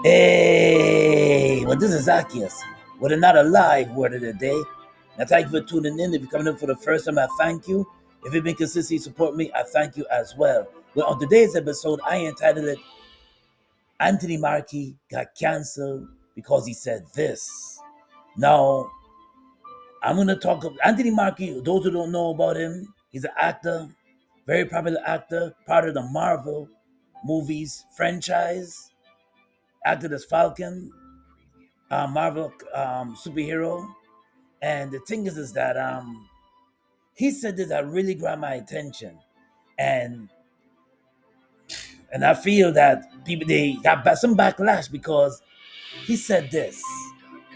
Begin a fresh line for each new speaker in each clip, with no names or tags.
Hey, well, this is Zaccheus with another live word of the day. Now, thank you for tuning in. If you're coming in for the first time, I thank you. If you've been consistently supporting me, I thank you as well. Well, on today's episode, I entitled it Anthony Mackie got canceled because he said this. Now, I'm going to talk about Anthony Mackie. Those who don't know about him, he's an actor, very popular actor, part of the Marvel movies franchise, acted as Falcon, Marvel superhero. And the thing is that he said this that really grabbed my attention, and I feel that people they got some backlash because he said this.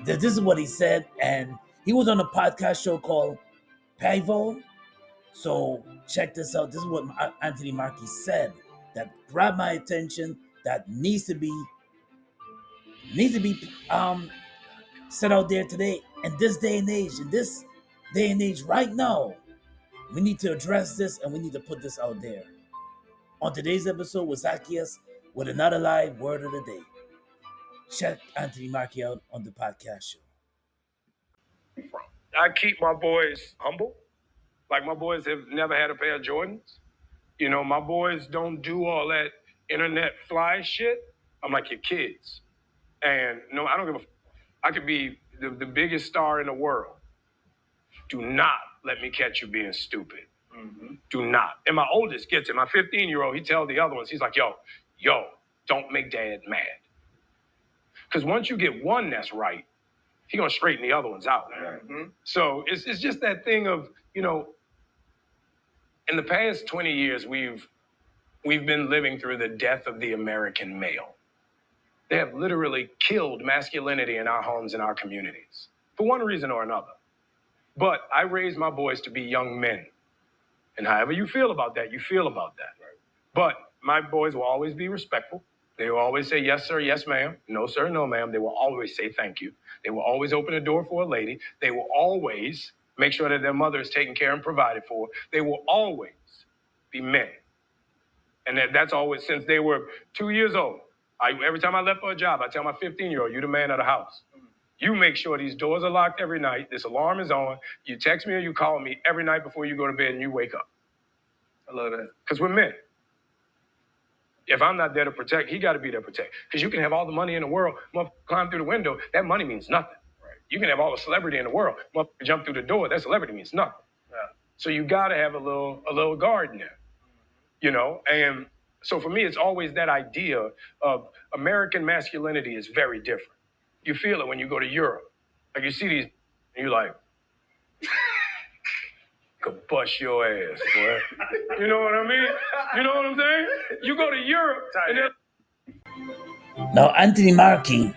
This is what he said, and he was on a podcast show called Pivo. So check this out. This is what Anthony Mackie said that grabbed my attention. That needs to be set out there today in this day and age. In this day and age, right now, we need to address this and we need to put this out there. On today's episode with Zaccheus with another live word of the day. Check Anthony Mackie out on the podcast show.
I keep my boys humble. Like, my boys have never had a pair of Jordans. You know, my boys don't do all that internet fly shit. I'm like your kids. And no, I don't give a I could be the biggest star in the world. Do not let me catch you being stupid. Mm-hmm. Do not. And my oldest gets it. My 15-year-old, he tells the other ones, he's like, yo, don't make dad mad. Because once you get one that's right, he's going to straighten the other ones out. Mm-hmm. So it's just that thing of, you know, in the past 20 years, we've been living through the death of the American male. They have literally killed masculinity in our homes and our communities for one reason or another. But I raised my boys to be young men. And however you feel about that, you feel about that. Right. But my boys will always be respectful. They will always say, yes, sir, yes, ma'am. No, sir, no, ma'am. They will always say thank you. They will always open a door for a lady. They will always make sure that their mother is taken care and provided for. They will always be men. And that's always since they were 2 years old. Every time I left for a job, I tell my 15-year-old, you're the man of the house. You make sure these doors are locked every night. This alarm is on. You text me or you call me every night before you go to bed and you wake up. I love that. Because we're men. If I'm not there to protect, he got to be there to protect. Because you can have all the money in the world, climb through the window, that money means nothing. Right. You can have all the celebrity in the world, jump through the door, that celebrity means nothing. Yeah. So you got to have a little guard in there, you know? And so for me, it's always that idea of American masculinity is very different. You feel it when you go to Europe. Like you see these, and you're like, could bust your ass, boy. You know what I mean? You know what I'm saying? You go to Europe, and
now, Anthony Mackie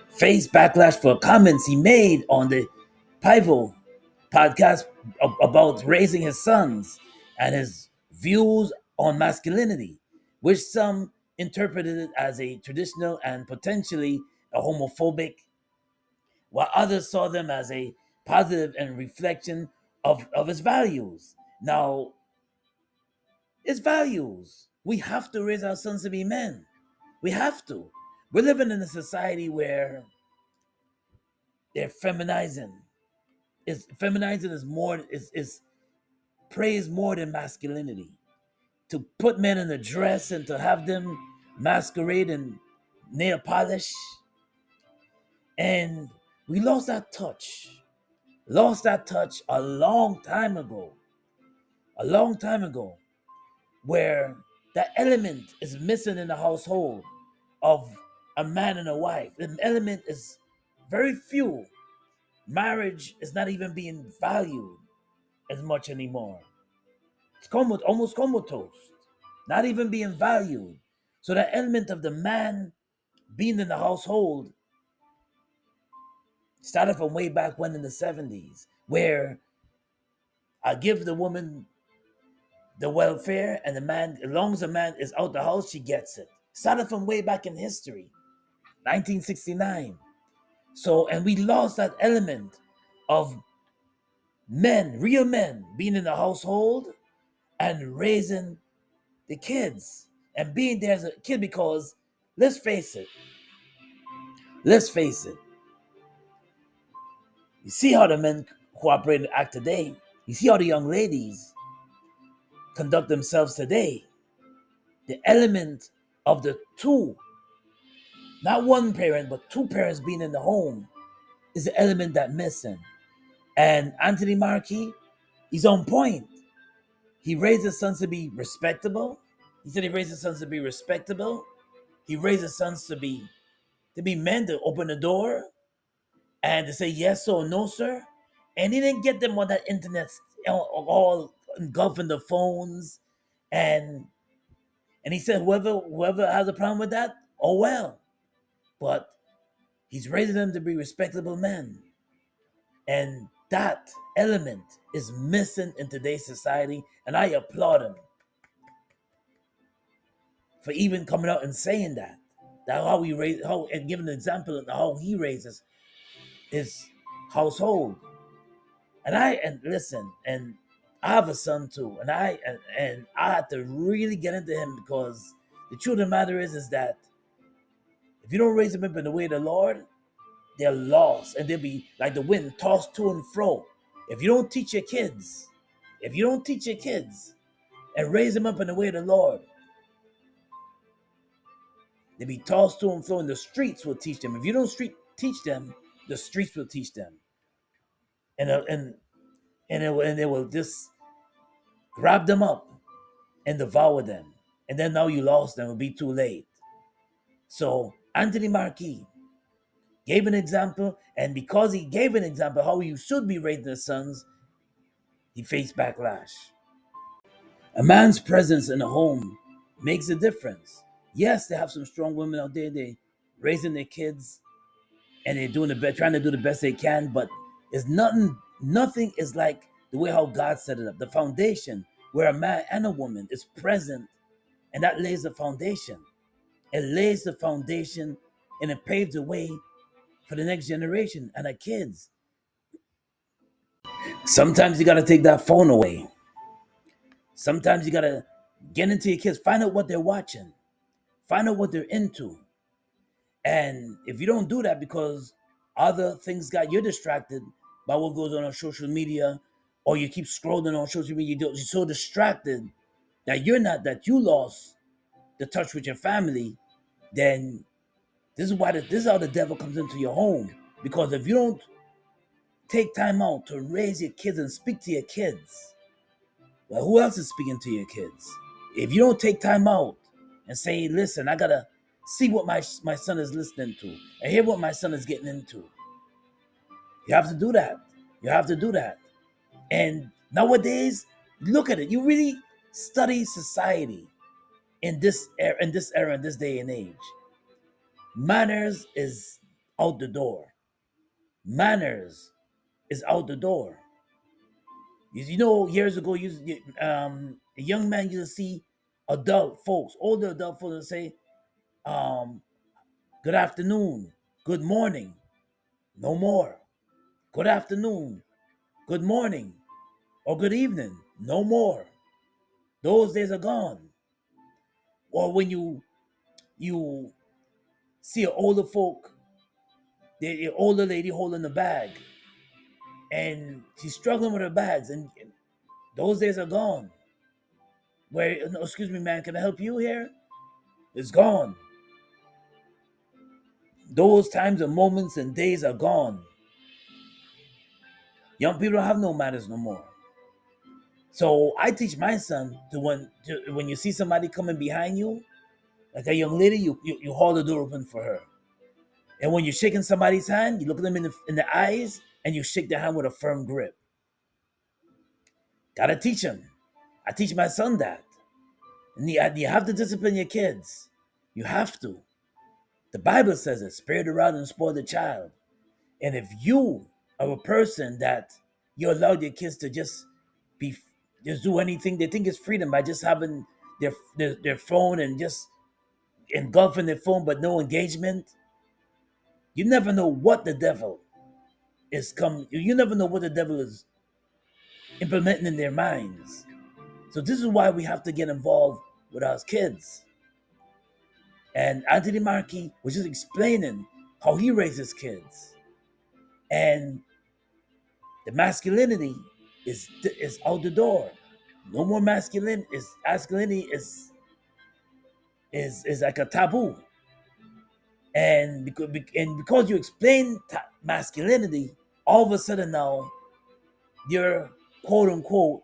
faced backlash for comments he made on the Pivo podcast about raising his sons and his views on masculinity, which some interpreted it as a traditional and potentially a homophobic, while others saw them as a positive and reflection of his values. Now, his values. We have to raise our sons to be men. We have to. We're living in a society where they're feminizing. Feminizing is more is praise more than masculinity. To put men in a dress and to have them masquerade in nail polish. And we lost that touch. Lost that touch a long time ago. A long time ago. Where that element is missing in the household of a man and a wife. The element is very few. Marriage is not even being valued as much anymore. It's almost comatose. Not even being valued. So that element of the man being in the household started from way back when in the 70s, where I give the woman the welfare and the man, as long as the man is out the house, she gets it. Started from way back in history, 1969. So, and we lost that element of men, real men, being in the household and raising the kids and being there as a kid because, let's face it, Let's face it. You see how the men cooperate and act today. You see how the young ladies conduct themselves today. The element of the two, not one parent, but two parents being in the home, is the element that missing. And Anthony Mackie, he's on point. He raised his sons to be respectable. He said he raised his sons to be respectable. He raised his sons to be men, to open the door and to say yes or no, sir. And he didn't get them on that internet all engulfed in the phones. And and he said whoever has a problem with that, oh well. But he's raising them to be respectable men. And that element is missing in today's society. And I applaud him for even coming out and saying that. That how he raised, how and giving an example of how he raises his household. And listen, and I have a son too, and I had to really get into him because the truth of the matter is that if you don't raise them up in the way of the Lord, they're lost and they'll be like the wind tossed to and fro. If you don't teach your kids, if you don't teach your kids and raise them up in the way of the Lord, they'll be tossed to and fro, and the streets will teach them. If you don't teach them, the streets will teach them, and it will just grab them up and devour them. And then now you lost them, it'll be too late. So Anthony Mackie gave an example, and because he gave an example how you should be raising his sons, he faced backlash. A man's presence in a home makes a difference. Yes, they have some strong women out there, they raising their kids and they're doing the best, trying to do the best they can, but it's nothing is like the way how God set it up. The foundation where a man and a woman is present, and that lays the foundation. It lays the foundation and it paves the way for the next generation and our kids. Sometimes you gotta take that phone away. Sometimes you gotta get into your kids, find out what they're watching, find out what they're into. And if you don't do that because other things you're distracted by what goes on social media, or you keep scrolling on social media, you're so distracted that you lost the touch with your family, then this is how the devil comes into your home. Because if you don't take time out to raise your kids and speak to your kids, well, who else is speaking to your kids? If you don't take time out and say, listen, I gotta see what my son is listening to and hear what my son is getting into. You have to do that. You have to do that. And nowadays, look at it. You really study society in this era, in this day and age. Manners is out the door. Manners is out the door. You know, years ago, a young man used to see adult folks, older adult folks, and say, um, "Good afternoon, good morning," no more. Good afternoon, good morning, or good evening, no more. Those days are gone. Or when you see an older folk, the older lady holding a bag, and she's struggling with her bags, and those days are gone. Where, no, excuse me, man, can I help you here? It's gone. Those times and moments and days are gone. Young people don't have no manners no more. So I teach my son when you see somebody coming behind you, like a young lady, you hold the door open for her. And when you're shaking somebody's hand, you look at them in the eyes and you shake their hand with a firm grip. Gotta teach him. I teach my son that. And you have to discipline your kids. You have to. The Bible says it, spare the rod and spoil the child. And if you are a person that you allow your kids to be just do anything, they think it's freedom by just having their phone and just engulfing their phone but no engagement. You never know what the devil you never know what the devil is implementing in their minds. So this is why we have to get involved with our kids. And Anthony Mackie was just explaining how he raises kids, and the masculinity is out the door. No more masculine. Is masculinity is like a taboo, and because you explain masculinity, all of a sudden now you're quote unquote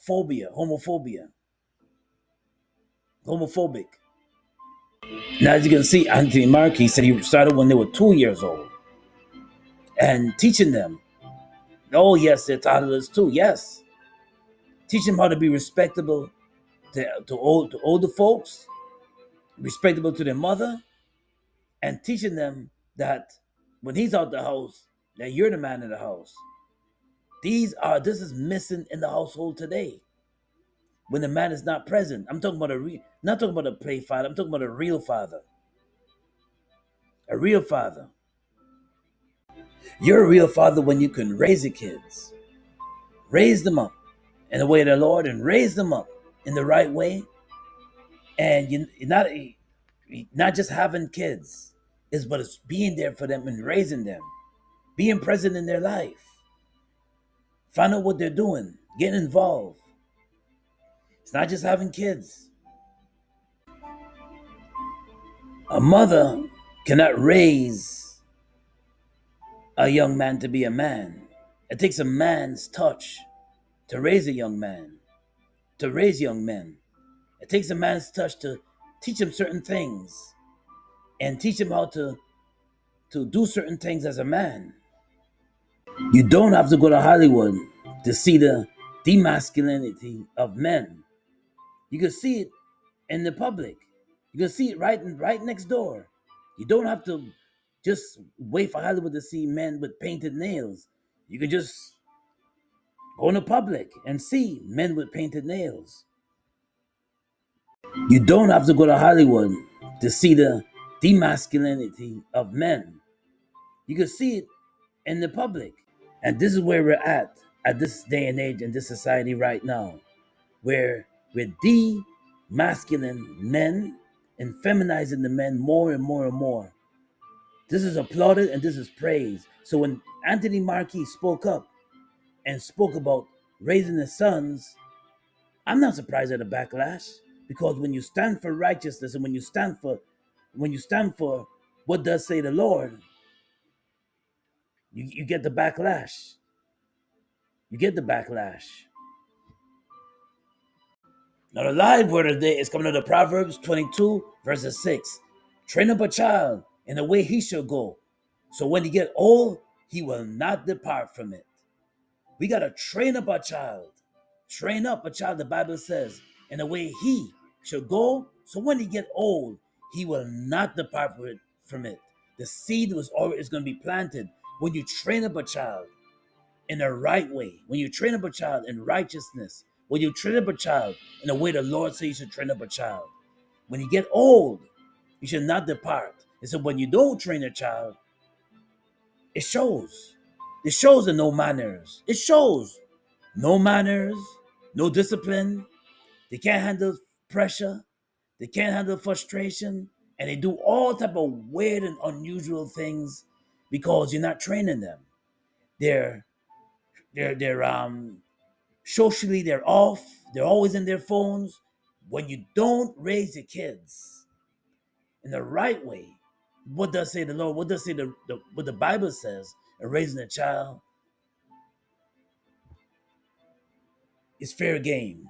homophobic. Now, as you can see, Anthony Mackie said he started when they were 2 years old and teaching them. Oh, yes, they're toddlers too. Yes. Teach them how to be respectable to older folks, respectable to their mother, and teaching them that when he's out the house, that you're the man of the house. This is missing in the household today. When the man is not present, I'm talking about not talking about a play father. I'm talking about a real father. A real father. You're a real father when you can raise your kids, raise them up in the way of the Lord, and raise them up in the right way. And you're not just having kids, but it's being there for them and raising them, being present in their life, find out what they're doing, getting involved. It's not just having kids. A mother cannot raise a young man to be a man. It takes a man's touch to raise a young man, to raise young men. It takes a man's touch to teach him certain things and teach him how to do certain things as a man. You don't have to go to Hollywood to see the demasculinity of men. You can see it in the public. You can see it right next door. You don't have to just wait for Hollywood to see men with painted nails. You can just go in the public and see men with painted nails. You don't have to go to Hollywood to see the demasculinity of men. You can see it in the public. And this is where we're at this day and age in this society right now, where we're demasculine men and feminizing the men more and more and more. This is applauded and this is praised. So when Anthony Mackie spoke up and spoke about raising his sons, I'm not surprised at the backlash, because when you stand for righteousness and when you stand for what does say the Lord, you get the backlash. You get the backlash. Now the live word of the day is coming out of Proverbs 22, verses 6. Train up a child in the way he shall go, so when he get old, he will not depart from it. We got to train up a child. Train up a child, the Bible says, in the way he shall go, so when he get old, he will not depart from it. The seed is going to be planted when you train up a child in the right way, when you train up a child in righteousness, when you train up a child in the way the Lord says you should train up a child. When you get old, you should not depart. And so when you don't train a child, it shows. It shows the no manners. It shows no manners, no discipline. They can't handle pressure. They can't handle frustration. And they do all type of weird and unusual things because you're not training them. They're socially they're off. They're always in their phones. When you don't raise your kids in the right way, what does say the Lord? What does say what the Bible says? And raising a child is fair game,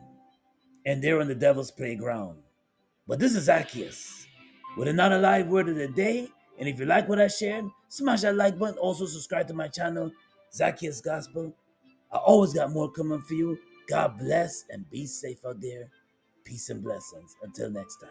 and they're on the devil's playground. But this is Zaccheus with another live word of the day. And if you like what I shared, smash that like button. Also subscribe to my channel, Zaccheus Gospel. I always got more coming for you. God bless and be safe out there. Peace and blessings. Until next time.